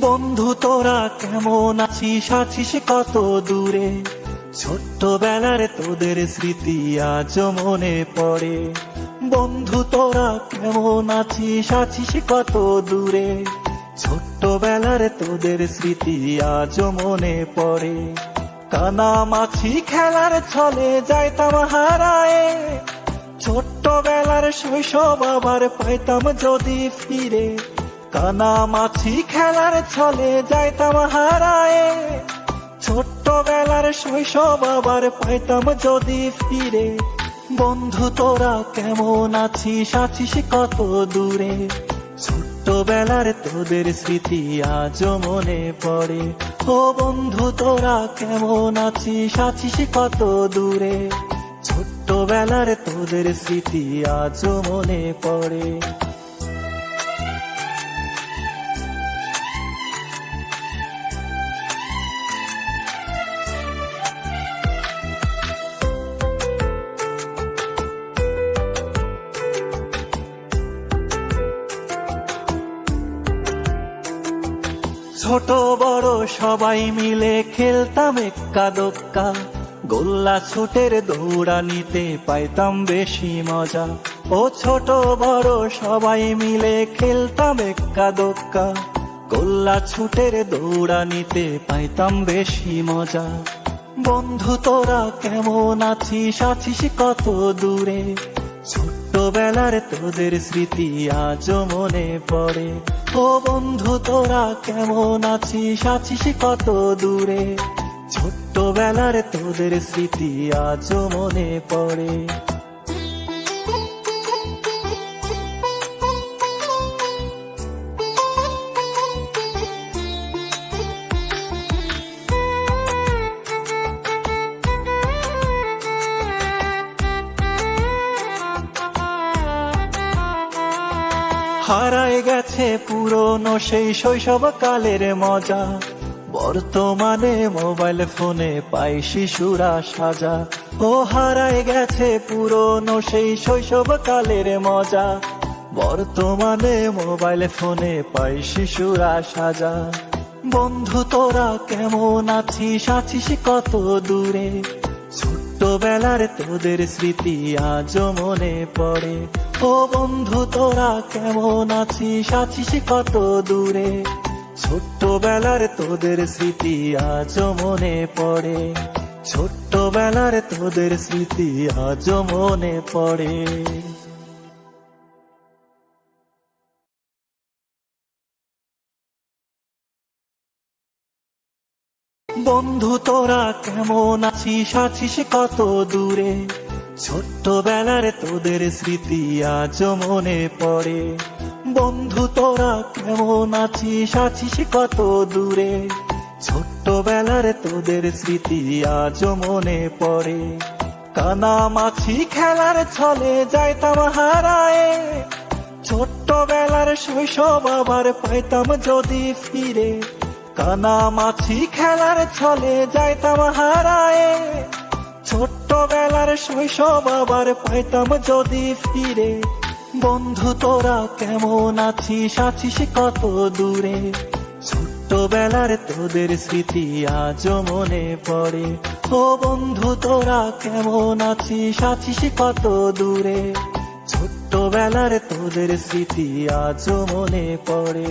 বন্ধু তোরা কেমন আছিস, আছিস কত দূরে? ছোট্টবেলার তোদের স্মৃতি আজ মনে পড়ে। বন্ধু তোরা কেমন আছিস, আছিস কত দূরে? ছোট্টবেলার তোদের স্মৃতি আজ মনে পড়ে। কানামাছি খেলার ছলে যাইতাম হারায়ে, ছোট্টবেলার শৈশব আবার পাইতাম যদি ফিরে। কানামাছি খেলার ছলে যাইতাম হারায়ে, ছোট্টবেলার শৈশব আবার পাইতাম যদি ফিরে। বন্ধু তোরা কেমন আছিস, আছিস কত দূরে? ছোট্টবেলার তোদের স্মৃতি আজ মনে পড়ে। ও বন্ধু তোরা কেমন আছিস, আছিস কত দূরে? ছোট্টবেলার তোদের স্মৃতি আজ মনে পড়ে। ছোট বড় সবাই মিলে খেলতাম এক্কা দোক্কা, গোল্লা ছুটের দৌড়ানিতে পাইতাম বেশি মজা। ও ছোট বড় সবাই মিলে খেলতাম এক্কা দোক্কা, গোল্লা ছুটের দৌড়ানিতে পাইতাম বেশি মজা। বন্ধু তোরা কেমন আছিস, আছিস কত দূরে? ছোট্টবেলার তোদের স্মৃতি আজ মনে পড়ে। ও বন্ধু তোরা কেমন আছিস, আছিস কত দূরে? ছোট্টবেলার তোদের স্মৃতি আজ মনে পড়ে। হারায় গেছে পুরনো সেই শৈশব কালের মজা, বর্তমানে মোবাইল ফোনে পাই শিশুরা সাজা। ও হারায় গেছে পুরনো সেই শৈশব কালের মজা, বর্তমানে মোবাইল ফোনে পাই শিশুরা সাজা। বন্ধু তোরা কেমন আছিস, আছিস কত দূরে? ছোট্টবেলার তোদের স্মৃতি আজ মনে পড়ে। ও বন্ধু তোরা কেমন আছিস, আছিস কত দূরে? ছোট্টবেলার তোদের স্মৃতি আজ মনে পড়ে। ছোট্টবেলার তোদের স্মৃতি আজ মনে পড়ে। বন্ধু তোরা কেমন আছিস, আছিস কত দূরে? ছোট্টবেলার তোদের স্মৃতি আজ মনে পড়ে। বন্ধু তোরা কেমন আছিস, আছিস কত দূরে? ছোট্টবেলার তোদের স্মৃতি আজ মনে পড়ে। কানামাছি খেলার ছলে যাইতাম হারায়ে, ছোট্টবেলার শৈশব আবার পাইতাম যদি ফিরে। কানামাছি খেলার ছলে যাইতাম হারায়ে, ছোট্টবেলার শৈশব আবার পাইতাম যদি ফিরে। বন্ধু তোরা কেমন আছিস, আছিস কত দূরে? ছোট্টবেলার তোদের স্মৃতি আজ মনে পড়ে। ও বন্ধু তোরা কেমন আছিস, আছিস কত দূরে? ছোট্টবেলার তোদের স্মৃতি আজ মনে পড়ে।